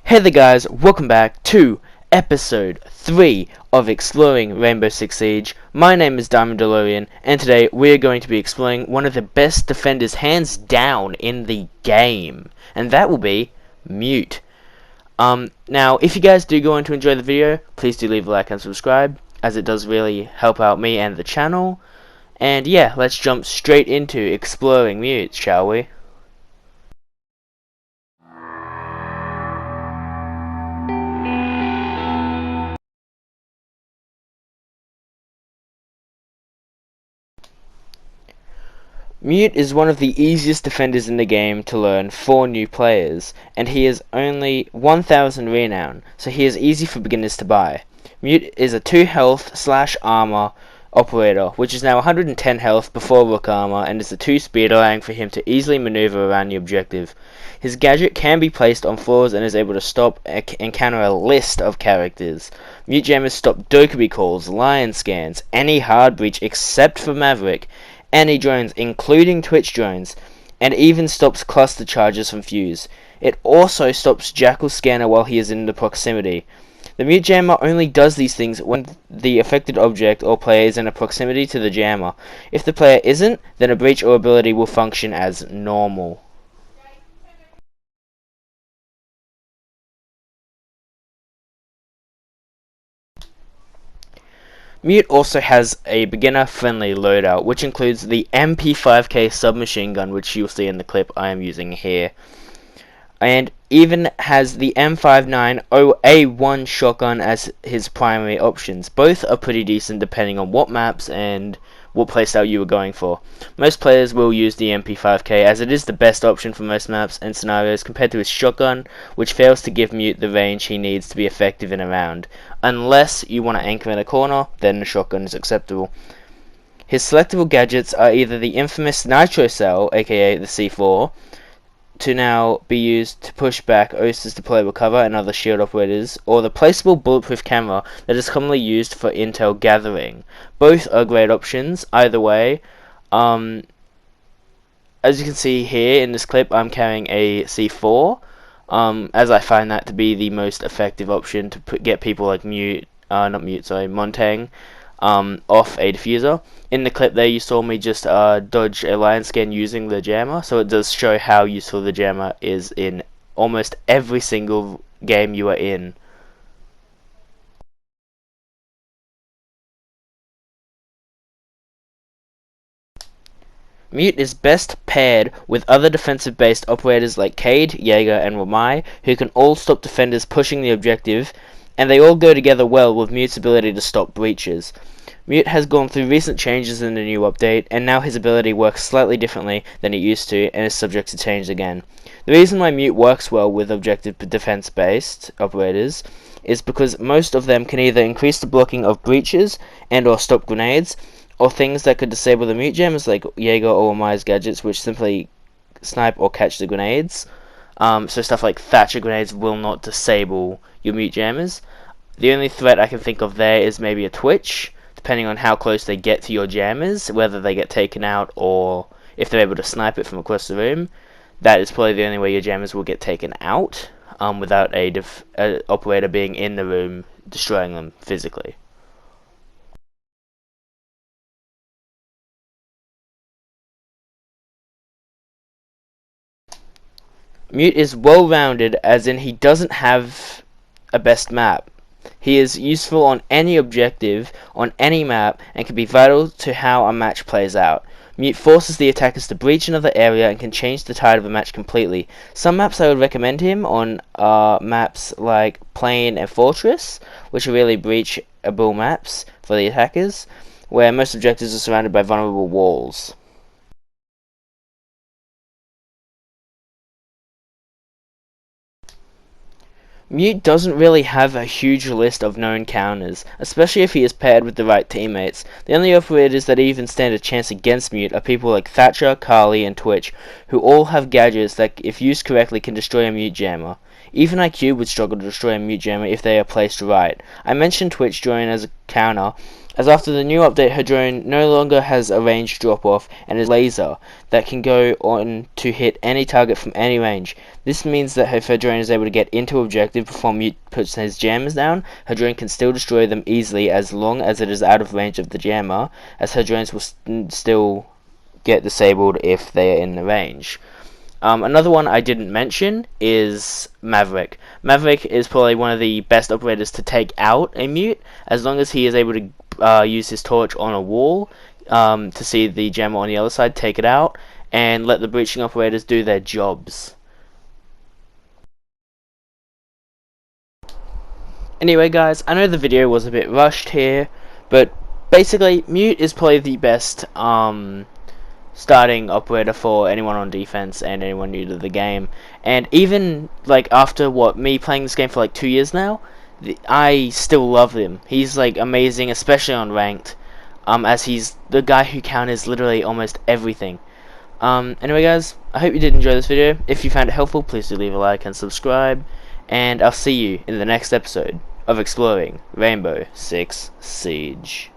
Hey there guys, welcome back to episode 3 of Exploring Rainbow Six Siege. My name is DiamondDelorean, and today we are going to be exploring one of the best defenders hands down in the game, and that will be Mute. Now, if you guys do go on to enjoy the video, please do leave a like and subscribe, as it does really help out me and the channel. And yeah, let's jump straight into exploring Mute, shall we? Mute is one of the easiest defenders in the game to learn for new players, and he is only 1000 renown, so he is easy for beginners to buy. Mute is a 2 health / armor operator, which is now 110 health before rook armor, and is a 2 speed, allowing for him to easily maneuver around the objective. His gadget can be placed on floors and is able to stop and counter a list of characters. Mute jammers stop Dokkaebi calls, lion scans, any hard breach except for Maverick, any drones, including Twitch drones, and even stops cluster charges from Fuse. It also stops Jackal Scanner while he is in the proximity. The Mute Jammer only does these things when the affected object or player is in a proximity to the jammer. If the player isn't, then a breach or ability will function as normal. Mute also has a beginner-friendly loadout, which includes the MP5K submachine gun, which you'll see in the clip I am using here, and even has the M59A1 shotgun as his primary options. Both are pretty decent depending on what maps and what playstyle you were going for. Most players will use the MP5K as it is the best option for most maps and scenarios compared to his shotgun, which fails to give Mute the range he needs to be effective in a round. Unless you want to anchor in a corner, then the shotgun is acceptable. His selectable gadgets are either the infamous Nitro Cell, aka the C4, to now be used to push back Oster's deployable cover and other shield operators, or the placeable bulletproof camera that is commonly used for intel gathering. Both are great options, either way. As you can see here in this clip, I'm carrying a C4, as I find that to be the most effective option to get people like Montang, off a diffuser. In the clip there you saw me just dodge a lion scan using the jammer, so it does show how useful the jammer is in almost every single game you are in. Mute is best paired with other defensive based operators like Cade, Jaeger, and Ramai, who can all stop defenders pushing the objective, and they all go together well with Mute's ability to stop breaches. Mute has gone through recent changes in the new update, and now his ability works slightly differently than it used to, and is subject to change again. The reason why Mute works well with objective defense-based operators is because most of them can either increase the blocking of breaches and or stop grenades, or things that could disable the Mute gems like Jaeger or Ramai's gadgets, which simply snipe or catch the grenades. So stuff like Thatcher grenades will not disable your Mute jammers. The only threat I can think of there is maybe a Twitch, depending on how close they get to your jammers, whether they get taken out or if they're able to snipe it from across the room. That is probably the only way your jammers will get taken out, without a operator being in the room destroying them physically. Mute is well-rounded, as in he doesn't have a best map. He is useful on any objective, on any map, and can be vital to how a match plays out. Mute forces the attackers to breach another area and can change the tide of a match completely. Some maps I would recommend him on are maps like Plain and Fortress, which are really breachable maps for the attackers, where most objectives are surrounded by vulnerable walls. Mute doesn't really have a huge list of known counters, especially if he is paired with the right teammates. The only operators that even stand a chance against Mute are people like Thatcher, Carly, and Twitch, who all have gadgets that, if used correctly, can destroy a Mute jammer. Even IQ would struggle to destroy a Mute jammer if they are placed right. I mentioned Twitch join as a counter, as after the new update, her drone no longer has a range drop-off and is laser that can go on to hit any target from any range. This means that if her drone is able to get into objective before Mute puts his jammers down, her drone can still destroy them easily as long as it is out of range of the jammer, as her drones will still get disabled if they are in the range. Another one I didn't mention is Maverick. Maverick is probably one of the best operators to take out a Mute, as long as he is able to use his torch on a wall to see the jammer on the other side, take it out, and let the breaching operators do their jobs. Anyway guys, I know the video was a bit rushed here, but basically Mute is probably the best starting operator for anyone on defense and anyone new to the game. And even like after me playing this game for like 2 years now, I still love him. He's like amazing, especially on ranked, as he's the guy who counters literally almost everything. Anyway guys, I hope you did enjoy this video. If you found it helpful, please do leave a like and subscribe, and I'll see you in the next episode of Exploring Rainbow Six Siege.